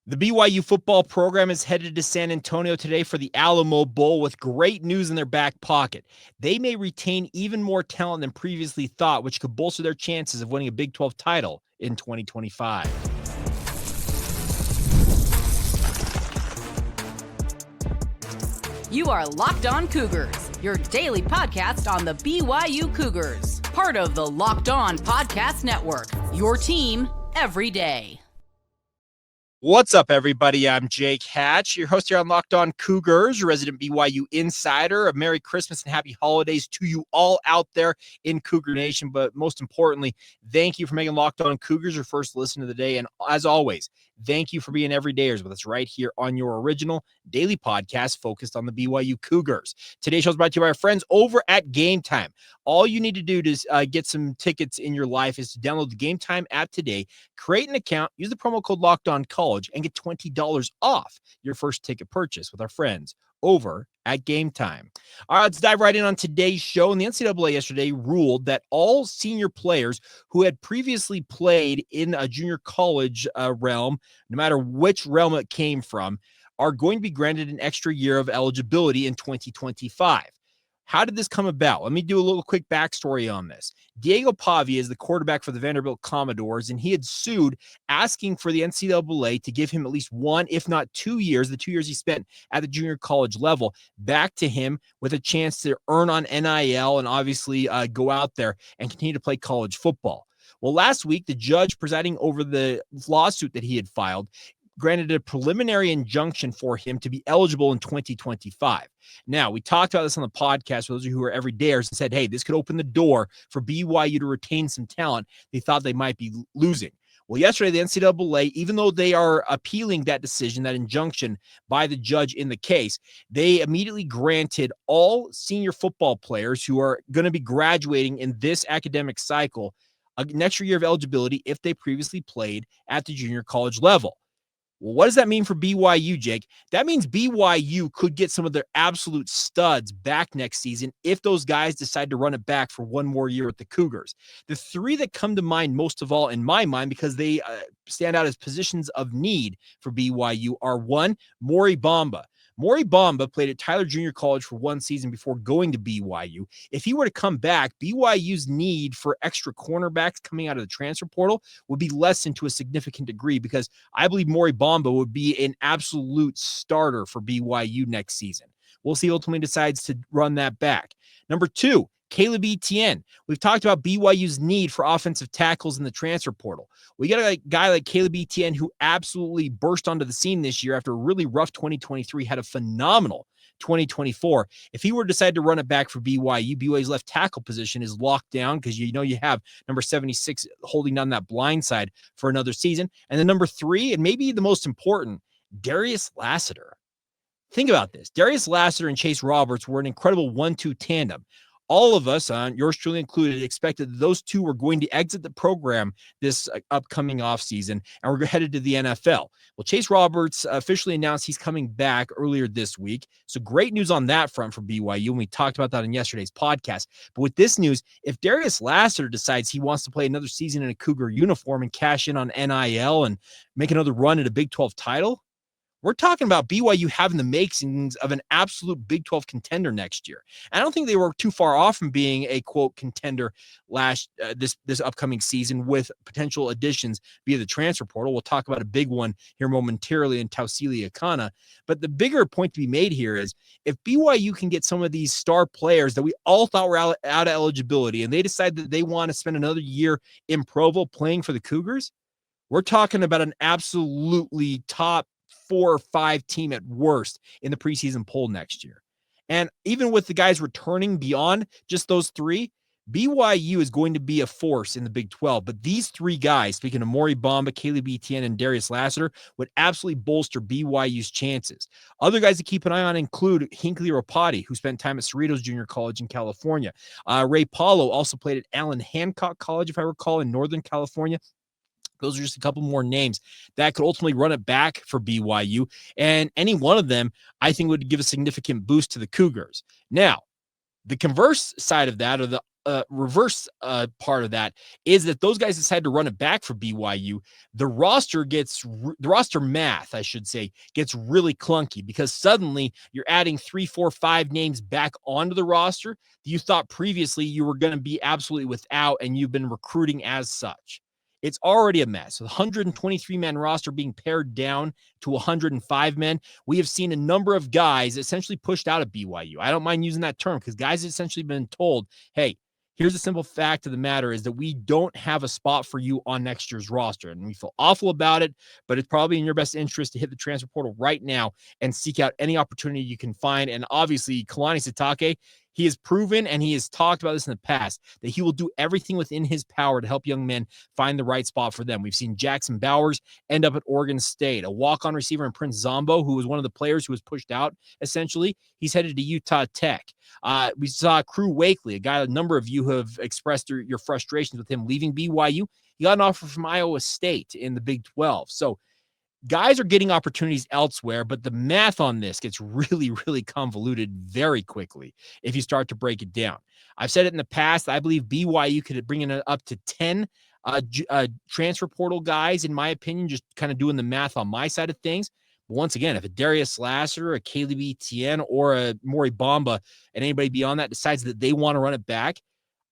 The BYU football program is headed to San Antonio today for the Alamo Bowl with great news in their back pocket. They may retain even more talent than previously thought, which could bolster their chances of winning a Big 12 title in 2025. You are Locked On Cougars, your daily podcast on the BYU Cougars, part of the Locked On Podcast Network, your team every day. What's up, everybody? I'm Jake Hatch, your host here on Locked On Cougars, your resident BYU insider. A Merry Christmas and Happy Holidays to you all out there in Cougar Nation. But most importantly, thank you for making Locked On Cougars your first listen of the day. And as always, thank you for being everydayers with us right here on your original daily podcast focused on the BYU Cougars. Today's show is brought to you by our friends over at Game Time. All you need to do to get some tickets in your life is to download the Game Time app today, create an account, use the promo code LOCKEDONCollege, and get $20 off your first ticket purchase with our friends over at Game Time. All right, let's dive right in on today's show. And the NCAA yesterday ruled that all senior players who had previously played in a junior college realm, no matter which realm it came from, are going to be granted an extra year of eligibility in 2025. How did this come about? Let me do a little quick backstory on this. Diego Pavia is the quarterback for the Vanderbilt Commodores, and he had sued asking for the NCAA to give him at least 1, if not 2 years, the 2 years he spent at the junior college level, back to him with a chance to earn on NIL and obviously go out there and continue to play college football. Well, last week, the judge presiding over the lawsuit that he had filed granted a preliminary injunction for him to be eligible in 2025. Now, we talked about this on the podcast for those of you who are everydayers and said, hey, this could open the door for BYU to retain some talent they thought they might be losing. Well, yesterday, the NCAA, even though they are appealing that decision, that injunction by the judge in the case, they immediately granted all senior football players who are going to be graduating in this academic cycle an extra year of eligibility if they previously played at the junior college level. Well, what does that mean for BYU, Jake? That means BYU could get some of their absolute studs back next season if those guys decide to run it back for one more year with the Cougars. The three that come to mind most of all in my mind, because they stand out as positions of need for BYU, are one, Mory Bamba. Mory Bamba played at Tyler Junior College for one season before going to BYU. If he were to come back, BYU's need for extra cornerbacks coming out of the transfer portal would be lessened to a significant degree, because I believe Mory Bamba would be an absolute starter for BYU next season. We'll see who ultimately decides to run that back. Number two, Caleb Etienne. We've talked about BYU's need for offensive tackles in the transfer portal. We got a guy like Caleb Etienne who absolutely burst onto the scene this year after a really rough 2023, had a phenomenal 2024. If he were to decide to run it back for BYU's left tackle position is locked down, because you have number 76 holding down that blind side for another season. And then number three, and maybe the most important, Darius Lassiter. Think about this. Darius Lassiter and Chase Roberts were an incredible 1-2 tandem. All of us, yours truly included, expected that those two were going to exit the program this upcoming offseason and we're headed to the NFL. Well, Chase Roberts officially announced he's coming back earlier this week. So great news on that front for BYU, and we talked about that in yesterday's podcast. But with this news, if Darius Lassiter decides he wants to play another season in a Cougar uniform and cash in on NIL and make another run at a Big 12 title, we're talking about BYU having the makings of an absolute Big 12 contender next year. I don't think they were too far off from being a, quote, contender this upcoming season with potential additions via the transfer portal. We'll talk about a big one here momentarily in Tausili Akana. But the bigger point to be made here is if BYU can get some of these star players that we all thought were out of eligibility and they decide that they want to spend another year in Provo playing for the Cougars, we're talking about an absolutely top 4 or 5 team at worst in the preseason poll next year. And even with the guys returning beyond just those three, BYU is going to be a force in the Big 12. But these three guys, speaking of Mory Bamba, Caleb Etienne, and Darius Lassiter, would absolutely bolster BYU's chances. Other guys to keep an eye on include Hinckley Ropati, who spent time at Cerritos Junior College in California. Ray Paulo also played at Allen Hancock College, if I recall, in Northern California. Those are just a couple more names that could ultimately run it back for BYU. And any one of them, I think, would give a significant boost to the Cougars. Now, the converse side of that, or the reverse part of that is that those guys decide to run it back for BYU. The roster math, I should say, gets really clunky because suddenly you're adding 3, 4, 5 names back onto the roster that you thought previously you were going to be absolutely without, and you've been recruiting as such. It's already a mess. With 123-man roster being pared down to 105 men, we have seen a number of guys essentially pushed out of BYU. I don't mind using that term because guys have essentially been told, hey, here's the simple fact of the matter is that we don't have a spot for you on next year's roster. And we feel awful about it, but it's probably in your best interest to hit the transfer portal right now and seek out any opportunity you can find. And obviously, Kalani Sitake, he has proven, and he has talked about this in the past, that he will do everything within his power to help young men find the right spot for them. We've seen Jackson Bowers end up at Oregon State, a walk-on receiver in Prince Zombo, who was one of the players who was pushed out, essentially. He's headed to Utah Tech. We saw Crew Wakely, a guy a number of you have expressed your frustrations with him leaving BYU. He got an offer from Iowa State in the Big 12. So guys are getting opportunities elsewhere, but the math on this gets really, really convoluted very quickly if you start to break it down. I've said it in the past. I believe BYU could bring in up to 10 transfer portal guys, in my opinion, just kind of doing the math on my side of things. But once again, if a Darius Lassiter, a Etienne, or a Mory Bamba, and anybody beyond that decides that they want to run it back,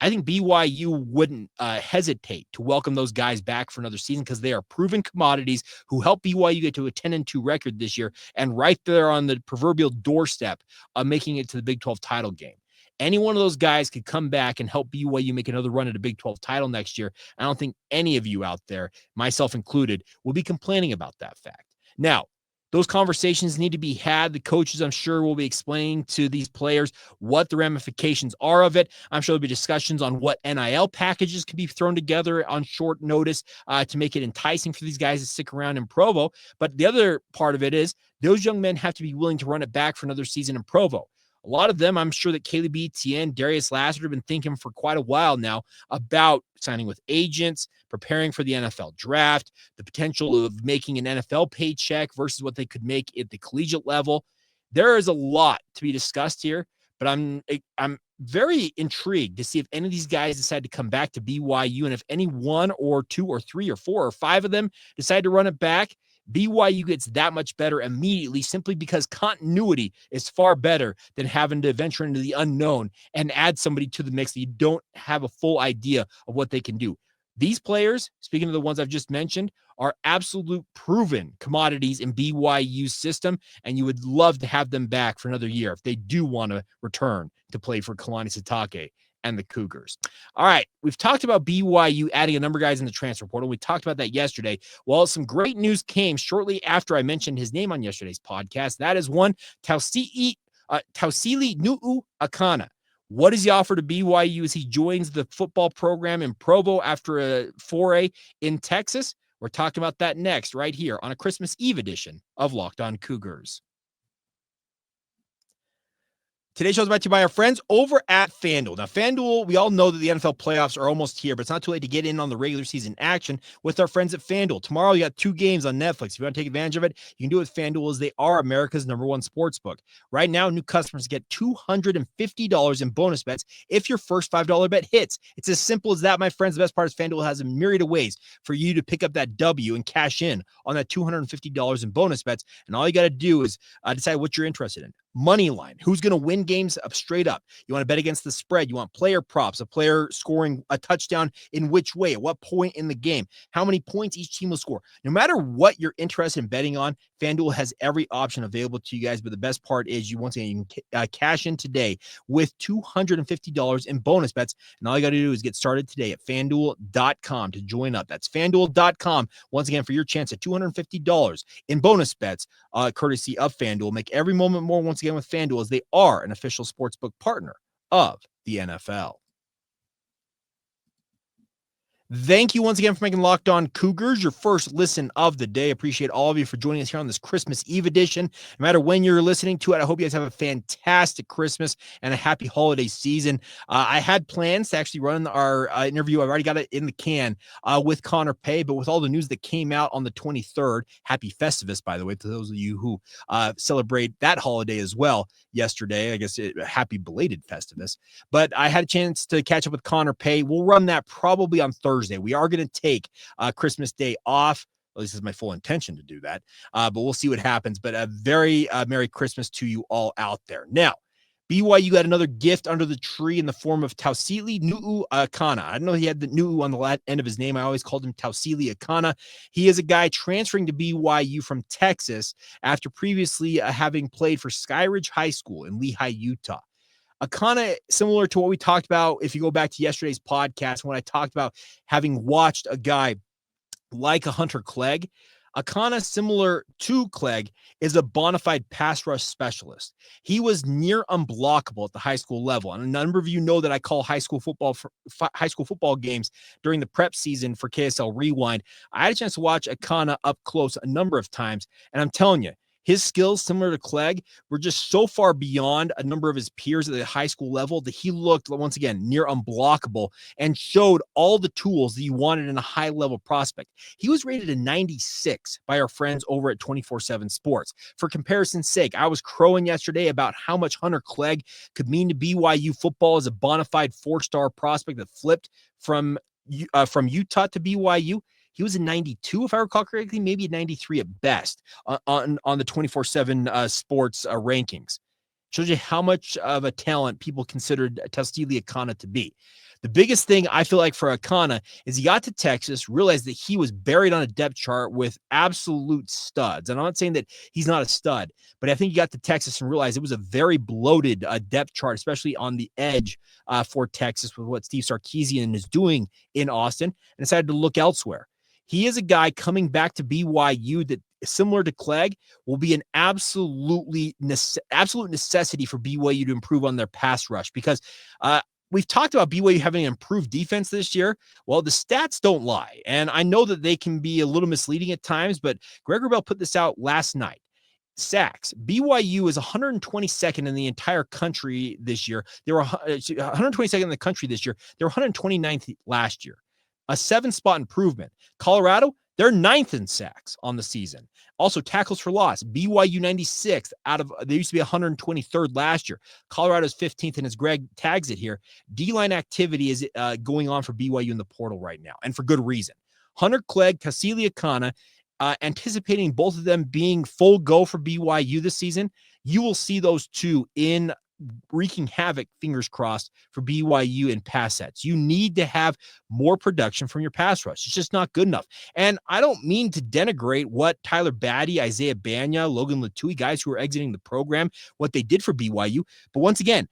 I think BYU wouldn't hesitate to welcome those guys back for another season because they are proven commodities who helped BYU get to a 10-2 record this year and right there on the proverbial doorstep of making it to the Big 12 title game. Any one of those guys could come back and help BYU make another run at a Big 12 title next year. I don't think any of you out there, myself included, will be complaining about that fact. Now, those conversations need to be had. The coaches, I'm sure, will be explaining to these players what the ramifications are of it. I'm sure there'll be discussions on what NIL packages can be thrown together on short notice to make it enticing for these guys to stick around in Provo. But the other part of it is those young men have to be willing to run it back for another season in Provo. A lot of them, I'm sure that Etienne, Darius Lassiter have been thinking for quite a while now about signing with agents, preparing for the NFL draft, the potential of making an NFL paycheck versus what they could make at the collegiate level. There is a lot to be discussed here, but I'm very intrigued to see if any of these guys decide to come back to BYU, and if any 1 or 2 or 3 or 4 or 5 of them decide to run it back, BYU gets that much better immediately simply because continuity is far better than having to venture into the unknown and add somebody to the mix that you don't have a full idea of what they can do. These players, speaking of the ones I've just mentioned, are absolute proven commodities in BYU's system, and you would love to have them back for another year if they do want to return to play for Kalani Sitake and the Cougars. All right, we've talked about BYU adding a number of guys in the transfer portal. We talked about that yesterday. Well, some great news came shortly after I mentioned his name on yesterday's podcast. That is one, Tausili Akana. What is the offer to BYU as he joins the football program in Provo after a foray in Texas? We're talking about that next right here on a Christmas Eve edition of Locked On Cougars. Today's show is brought to you by our friends over at FanDuel. Now, FanDuel, we all know that the NFL playoffs are almost here, but it's not too late to get in on the regular season action with our friends at FanDuel. Tomorrow, you got 2 games on Netflix. If you want to take advantage of it, you can do it with FanDuel as they are America's #1 sportsbook. Right now, new customers get $250 in bonus bets if your first $5 bet hits. It's as simple as that, my friends. The best part is FanDuel has a myriad of ways for you to pick up that W and cash in on that $250 in bonus bets. And all you got to do is decide what you're interested in. Money line, who's going to win games up straight up. You want to bet against the spread. You want player props, a player scoring a touchdown in which way, at what point in the game, how many points each team will score. No matter what you're interested in betting on, FanDuel has every option available to you guys. But the best part is you can cash in today with $250 in bonus bets. And all you got to do is get started today at FanDuel.com to join up. That's FanDuel.com. Once again, for your chance at $250 in bonus bets, courtesy of FanDuel. Make every moment more once again with FanDuel, as they are an official sportsbook partner of the NFL. Thank you once again for making Locked On Cougars your first listen of the day. Appreciate all of you for joining us here on this Christmas Eve edition. No matter when you're listening to it, I hope you guys have a fantastic Christmas and a happy holiday season. I had plans to actually run our interview. I've already got it in the can with Connor Pay, but with all the news that came out on the 23rd, happy Festivus, by the way, to those of you who celebrate that holiday as well yesterday. I guess happy belated Festivus. But I had a chance to catch up with Connor Pay. We'll run that probably on Thursday. We are going to take Christmas Day off. At least is my full intention to do that. But we'll see what happens. But a very Merry Christmas to you all out there. Now, BYU got another gift under the tree in the form of Tausili Akana. I don't know he had the Nu'u on the end of his name. I always called him Tausili Akana. He is a guy transferring to BYU from Texas after previously having played for Skyridge High School in Lehi, Utah. Akana, similar to what we talked about, if you go back to yesterday's podcast, when I talked about having watched a guy like a Hunter Clegg, Akana, similar to Clegg, is a bona fide pass rush specialist. He was near unblockable at the high school level. And a number of you know that I call high school football games during the prep season for KSL Rewind. I had a chance to watch Akana up close a number of times, and I'm telling you, his skills, similar to Clegg, were just so far beyond a number of his peers at the high school level that he looked, once again, near unblockable and showed all the tools that you wanted in a high-level prospect. He was rated a 96 by our friends over at 24/7 Sports. For comparison's sake, I was crowing yesterday about how much Hunter Clegg could mean to BYU football as a bona fide four-star prospect that flipped from Utah to BYU. He was a 92, if I recall correctly, maybe a 93 at best on the 24/7 sports rankings. Shows you how much of a talent people considered Tausili Akana to be. The biggest thing I feel like for Akana is he got to Texas, realized that he was buried on a depth chart with absolute studs. And I'm not saying that he's not a stud, but I think he got to Texas and realized it was a very bloated depth chart, especially on the edge for Texas with what Steve Sarkisian is doing in Austin, and decided to look elsewhere. He is a guy coming back to BYU that, similar to Clegg, will be an absolute necessity for BYU to improve on their pass rush because we've talked about BYU having an improved defense this year. Well, the stats don't lie, and I know that they can be a little misleading at times, but Greg Wrubell put this out last night. Sacks. BYU is 122nd in the entire country this year. They were 122nd in the country this year. They were 129th last year. A 7-spot improvement. Colorado, they're 9th in sacks on the season. Also, tackles for loss. BYU 96th they used to be 123rd last year. Colorado's 15th, and as Greg tags it here, D-line activity is going on for BYU in the portal right now, and for good reason. Hunter Clegg, Tausili Akana, anticipating both of them being full go for BYU this season. You will see those two in wreaking havoc, fingers crossed, for BYU in pass sets. You need to have more production from your pass rush. It's just not good enough. And I don't mean to denigrate what Tyler Batty, Isaiah Banya, Logan Latui, guys who are exiting the program, what they did for BYU. But once again,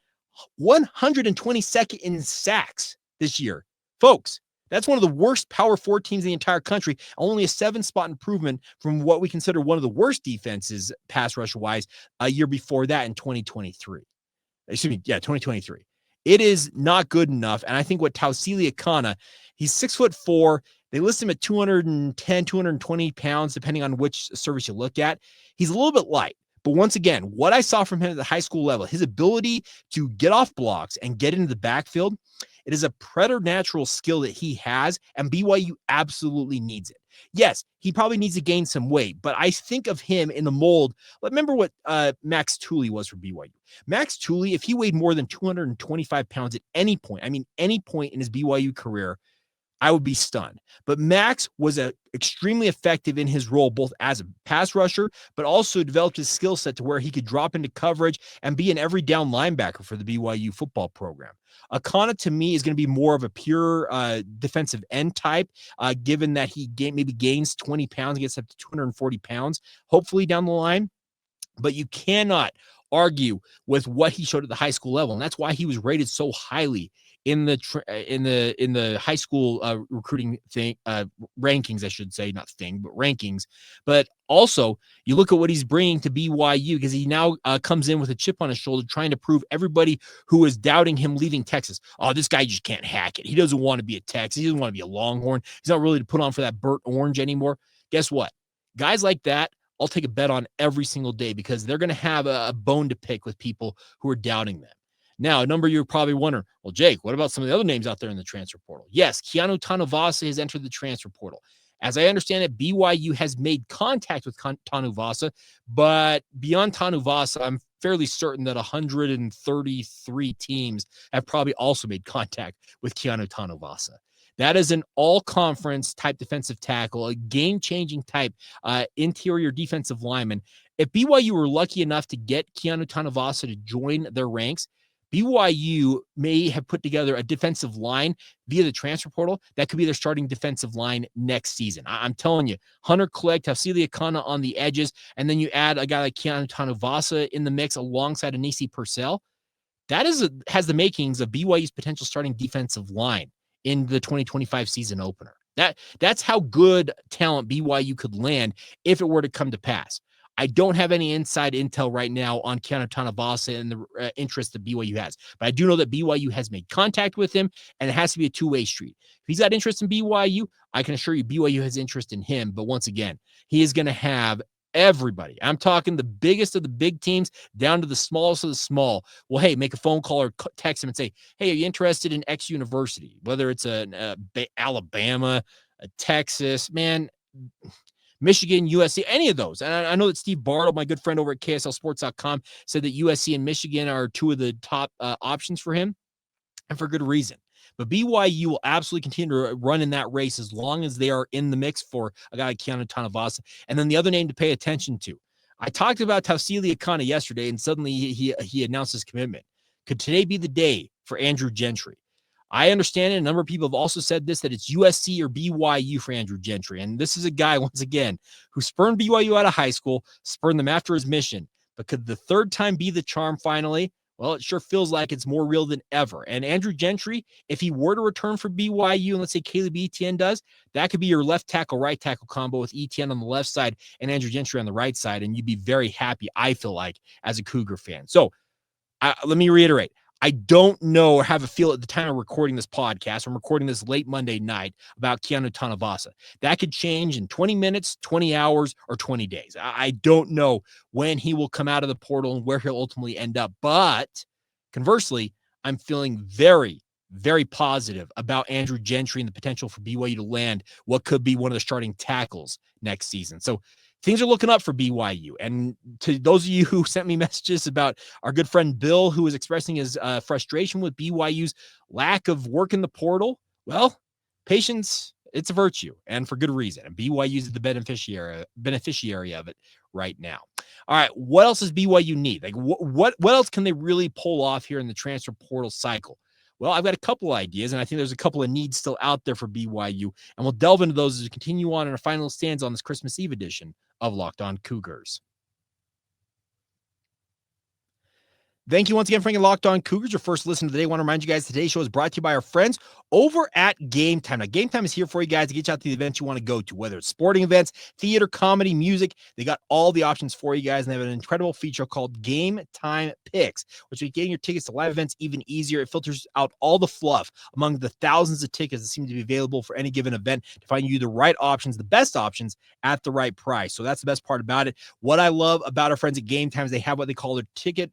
122nd in sacks this year. Folks, that's one of the worst Power 4 teams in the entire country. Only a 7-spot improvement from what we consider one of the worst defenses pass rush-wise a year before that in 2023. 2023. It is not good enough. And I think what Tausili Akana, he's 6'4". They list him at 210, 220 pounds, depending on which service you look at. He's a little bit light. But once again, what I saw from him at the high school level, his ability to get off blocks and get into the backfield, it is a preternatural skill that he has, and BYU absolutely needs it. Yes, he probably needs to gain some weight, but I think of him in the mold. Remember what Max Tooley was for BYU. Max Tooley, if he weighed more than 225 pounds at any point in his BYU career, I would be stunned. But Max was extremely effective in his role, both as a pass rusher, but also developed his skill set to where he could drop into coverage and be an every down linebacker for the BYU football program. Akana, to me, is going to be more of a pure defensive end type, given that he maybe gains 20 pounds, gets up to 240 pounds, hopefully down the line. But you cannot argue with what he showed at the high school level, and that's why he was rated so highly in the high school recruiting thing rankings, I should say, not thing, but rankings. But also, you look at what he's bringing to BYU, because he now comes in with a chip on his shoulder, trying to prove everybody who was doubting him leaving Texas, oh, this guy just can't hack it. He doesn't want to be a Texas. He doesn't want to be a Longhorn. He's not really to put on for that burnt orange anymore. Guess what? Guys like that, I'll take a bet on every single day, because they're going to have a bone to pick with people who are doubting them. Now, a number of you are probably wondering, well, Jake, what about some of the other names out there in the transfer portal? Yes, Keanu Tanuvasa has entered the transfer portal. As I understand it, BYU has made contact with Tanuvasa, but beyond Tanuvasa, I'm fairly certain that 133 teams have probably also made contact with Keanu Tanuvasa. That is an all-conference type defensive tackle, a game-changing type interior defensive lineman. If BYU were lucky enough to get Keanu Tanuvasa to join their ranks, BYU may have put together a defensive line via the transfer portal that could be their starting defensive line next season. I'm telling you, Hunter Clegg, Tausili Akana on the edges, and then you add a guy like Keanu Tanuvasa in the mix alongside Anisi Purcell. That has the makings of BYU's potential starting defensive line in the 2025 season opener. That's how good talent BYU could land if it were to come to pass. I don't have any inside intel right now on Keanu Tanuvasa and the interest that BYU has, but I do know that BYU has made contact with him, and it has to be a two-way street. If he's got interest in BYU, I can assure you BYU has interest in him, but once again, he is going to have everybody. I'm talking the biggest of the big teams down to the smallest of the small. Well, hey, make a phone call or text him and say, hey, are you interested in X university? Whether it's Alabama, Texas, man, Michigan, USC, any of those. And I know that Steve Bartle, my good friend over at KSLSports.com, said that USC and Michigan are two of the top options for him, and for good reason. But BYU will absolutely continue to run in that race as long as they are in the mix for a guy like Keanu Tanuvasa. And then the other name to pay attention to, I talked about Tausili Akana yesterday, and suddenly he announced his commitment. Could today be the day for Andrew Gentry? I understand it. A number of people have also said this, that it's USC or BYU for Andrew Gentry. And this is a guy, once again, who spurned BYU out of high school, spurned them after his mission. But could the third time be the charm finally? Well, it sure feels like it's more real than ever. And Andrew Gentry, if he were to return for BYU, and let's say Caleb Etienne does, that could be your left tackle, right tackle combo with Etienne on the left side and Andrew Gentry on the right side. And you'd be very happy, I feel like, as a Cougar fan. So let me reiterate. I don't know or have a feel at the time of recording this podcast. I'm recording this late Monday night about Keanu Tanuvasa. That could change in 20 minutes, 20 hours, or 20 days. I don't know when he will come out of the portal and where he'll ultimately end up. But conversely, I'm feeling very, very positive about Andrew Gentry and the potential for BYU to land what could be one of the starting tackles next season. So things are looking up for BYU. And to those of you who sent me messages about our good friend Bill, who is expressing his frustration with BYU's lack of work in the portal, well, patience, it's a virtue, and for good reason. And BYU is the beneficiary of it right now. All right, what else does BYU need? Like, what else can they really pull off here in the transfer portal cycle? Well, I've got a couple ideas, and I think there's a couple of needs still out there for BYU, and we'll delve into those as we continue on in our final stands on this Christmas Eve edition of Locked On Cougars. Thank you once again for making Locked On Cougars your first listen of the day. I want to remind you guys today's show is brought to you by our friends over at Game Time. Now, Game Time is here for you guys to get you out to the events you want to go to, whether it's sporting events, theater, comedy, music. They got all the options for you guys, and they have an incredible feature called Game Time Picks, which makes getting your tickets to live events even easier. It filters out all the fluff among the thousands of tickets that seem to be available for any given event to find you the right options, the best options at the right price. So that's the best part about it. What I love about our friends at Game Time is they have what they call their ticket,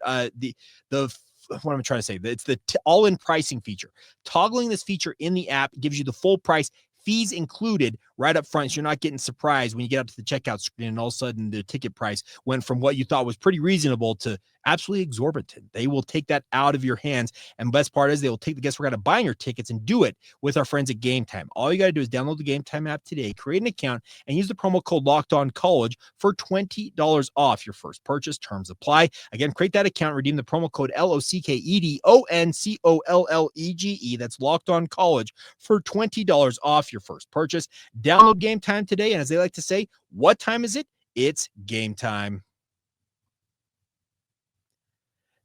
what am I trying to say? It's the all-in pricing feature. Toggling this feature in the app gives you the full price, fees included right up front, so you're not getting surprised when you get up to the checkout screen and all of a sudden the ticket price went from what you thought was pretty reasonable to absolutely exorbitant. They will take that out of your hands, and best part is they will take the guesswork out of buying your tickets and do it with our friends at Game Time. All you got to do is download the Game Time app today, create an account, and use the promo code LOCKEDONCollege for $20 off your first purchase. Terms apply. Again, create that account, redeem the promo code LOCKEDONCOLLEGE. That's LOCKEDONCollege for $20 off your first purchase. Download Game Time today, and as they like to say, what time is it? It's game time.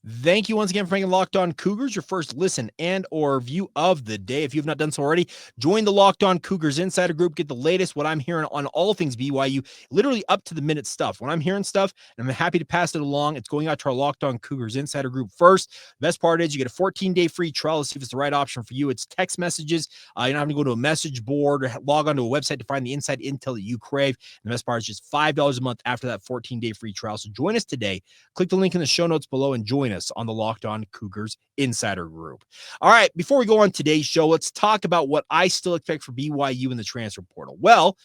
Thank you once again for making Locked On Cougars your first listen and or view of the day. If you have not done so already, join the Locked On Cougars Insider Group. Get the latest, what I'm hearing on all things BYU, literally up to the minute stuff. When I'm hearing stuff, and I'm happy to pass it along, it's going out to our Locked On Cougars Insider Group first. The best part is you get a 14-day free trial to see if it's the right option for you. It's text messages. You don't have to go to a message board or log onto a website to find the inside intel that you crave. And the best part is just $5 a month after that 14-day free trial. So join us today. Click the link in the show notes below and join us on the Locked On Cougars Insider Group. All right, before we go on today's show, let's talk about what I still expect for BYU in the transfer portal. Well,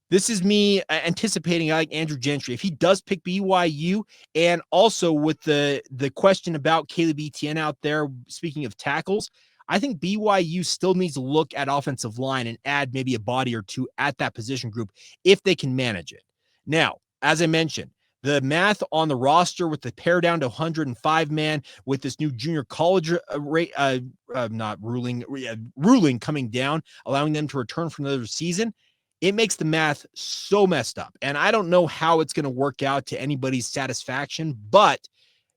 this is me anticipating like Andrew Gentry. If he does pick BYU, and also with the question about Caleb Etienne out there, speaking of tackles, I think BYU still needs to look at offensive line and add maybe a body or two at that position group if they can manage it. Now, as I mentioned, the math on the roster with the pare down to 105 man with this new junior college ruling coming down, allowing them to return for another season, it makes the math so messed up. And I don't know how it's going to work out to anybody's satisfaction, but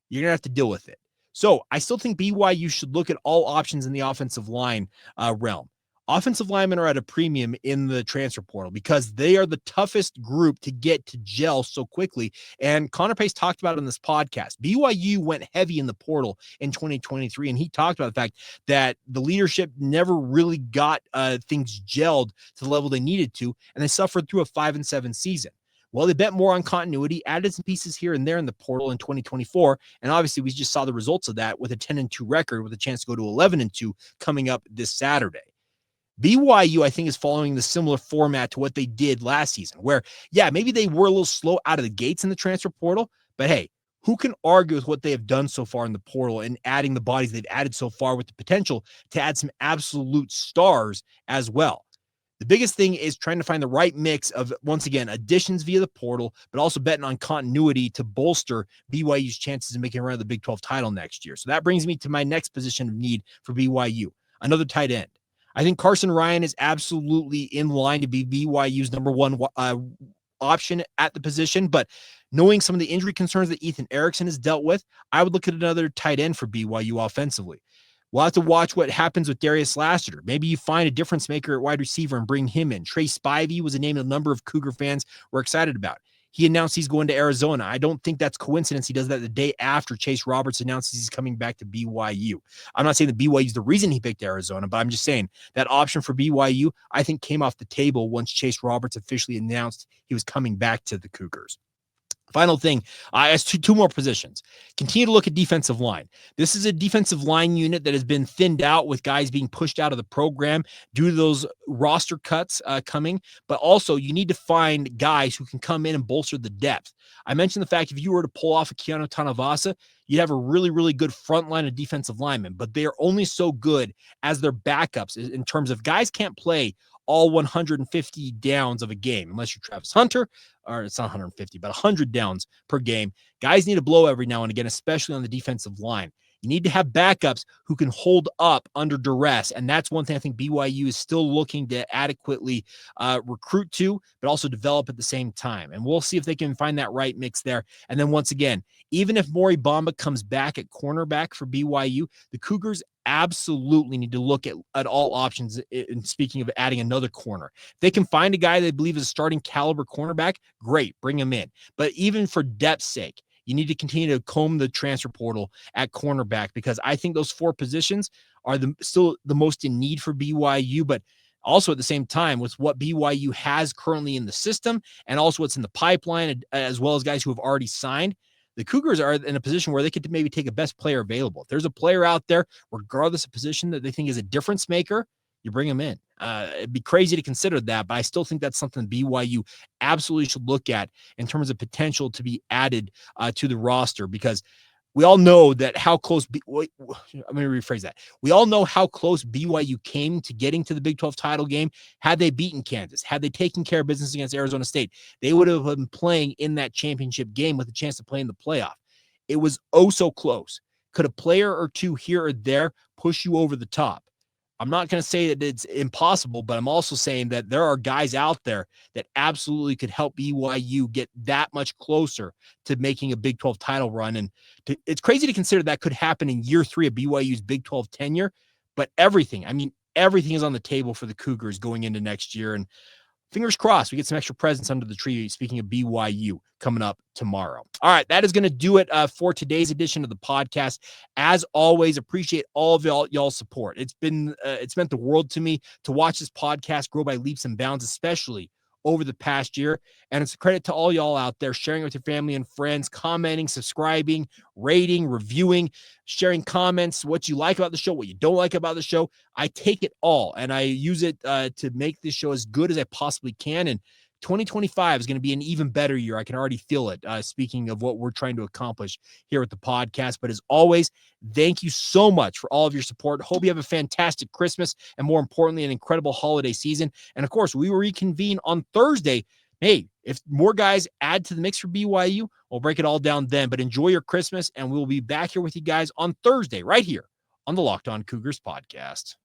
you're going to have to deal with it. So I still think BYU should look at all options in the offensive line realm. Offensive linemen are at a premium in the transfer portal because they are the toughest group to get to gel so quickly. And Connor Pace talked about it on this podcast. BYU went heavy in the portal in 2023, and he talked about the fact that the leadership never really got things gelled to the level they needed to, and they suffered through a 5-7 season. Well, they bet more on continuity, added some pieces here and there in the portal in 2024, and obviously we just saw the results of that with a 10-2 record with a chance to go to 11-2 coming up this Saturday. BYU, I think, is following the similar format to what they did last season, where, yeah, maybe they were a little slow out of the gates in the transfer portal, but hey, who can argue with what they have done so far in the portal and adding the bodies they've added so far with the potential to add some absolute stars as well? The biggest thing is trying to find the right mix of, once again, additions via the portal, but also betting on continuity to bolster BYU's chances of making a run of the Big 12 title next year. So that brings me to my next position of need for BYU, another tight end. I think Carson Ryan is absolutely in line to be BYU's number one option at the position, but knowing some of the injury concerns that Ethan Erickson has dealt with, I would look at another tight end for BYU offensively. We'll have to watch what happens with Darius Lassiter. Maybe you find a difference maker at wide receiver and bring him in. Trey Spivey was a name a number of Cougar fans were excited about. He announced he's going to Arizona. I don't think that's coincidence. He does that the day after Chase Roberts announces he's coming back to BYU. I'm not saying that BYU is the reason he picked Arizona, but I'm just saying that option for BYU, I think, came off the table once Chase Roberts officially announced he was coming back to the Cougars. Final thing, as two more positions. Continue to look at defensive line. This is a defensive line unit that has been thinned out with guys being pushed out of the program due to those roster cuts coming, but also you need to find guys who can come in and bolster the depth. I mentioned the fact if you were to pull off a Keanu Tanavasa, you'd have a really, really good front line of defensive linemen, but they are only so good as their backups in terms of guys can't play all 150 downs of a game, unless you're Travis Hunter, or it's not 150, but 100 downs per game. Guys need to blow every now and again, especially on the defensive line. You need to have backups who can hold up under duress, and that's one thing I think BYU is still looking to adequately recruit to, but also develop at the same time. And we'll see if they can find that right mix there. And then once again, even if Mory Bamba comes back at cornerback for BYU, the Cougars absolutely need to look at all options. And speaking of adding another corner, if they can find a guy they believe is a starting caliber cornerback, great, bring him in. But even for depth's sake, you need to continue to comb the transfer portal at cornerback, because I think those four positions are still the most in need for BYU, but also at the same time with what BYU has currently in the system and also what's in the pipeline, as well as guys who have already signed, the Cougars are in a position where they could maybe take a best player available. If there's a player out there, regardless of position, that they think is a difference maker, you bring them in. It'd be crazy to consider that, but I still think that's something BYU absolutely should look at in terms of potential to be added to the roster, because we all know that how close, let me rephrase that. We all know how close BYU came to getting to the Big 12 title game. Had they beaten Kansas, had they taken care of business against Arizona State, they would have been playing in that championship game with a chance to play in the playoff. It was oh so close. Could a player or two here or there push you over the top? I'm not going to say that it's impossible, but I'm also saying that there are guys out there that absolutely could help BYU get that much closer to making a Big 12 title run. And it's crazy to consider that could happen in year 3 of BYU's Big 12 tenure, but everything is on the table for the Cougars going into next year. And fingers crossed, we get some extra presents under the tree. Speaking of BYU coming up tomorrow. All right, that is going to do it for today's edition of the podcast. As always, appreciate all of y'all's support. It's meant the world to me to watch this podcast grow by leaps and bounds, especially over the past year. And it's a credit to all y'all out there sharing it with your family and friends, commenting, subscribing, rating, reviewing, sharing comments, what you like about the show, what you don't like about the show. I take it all and I use it to make this show as good as I possibly can. And 2025 is going to be an even better year. I can already feel it. Speaking of what we're trying to accomplish here at the podcast. But as always, thank you so much for all of your support. Hope you have a fantastic Christmas and, more importantly, an incredible holiday season. And of course, we will reconvene on Thursday. Hey, if more guys add to the mix for BYU, we'll break it all down then. But enjoy your Christmas, and we'll be back here with you guys on Thursday right here on the Locked On Cougars podcast.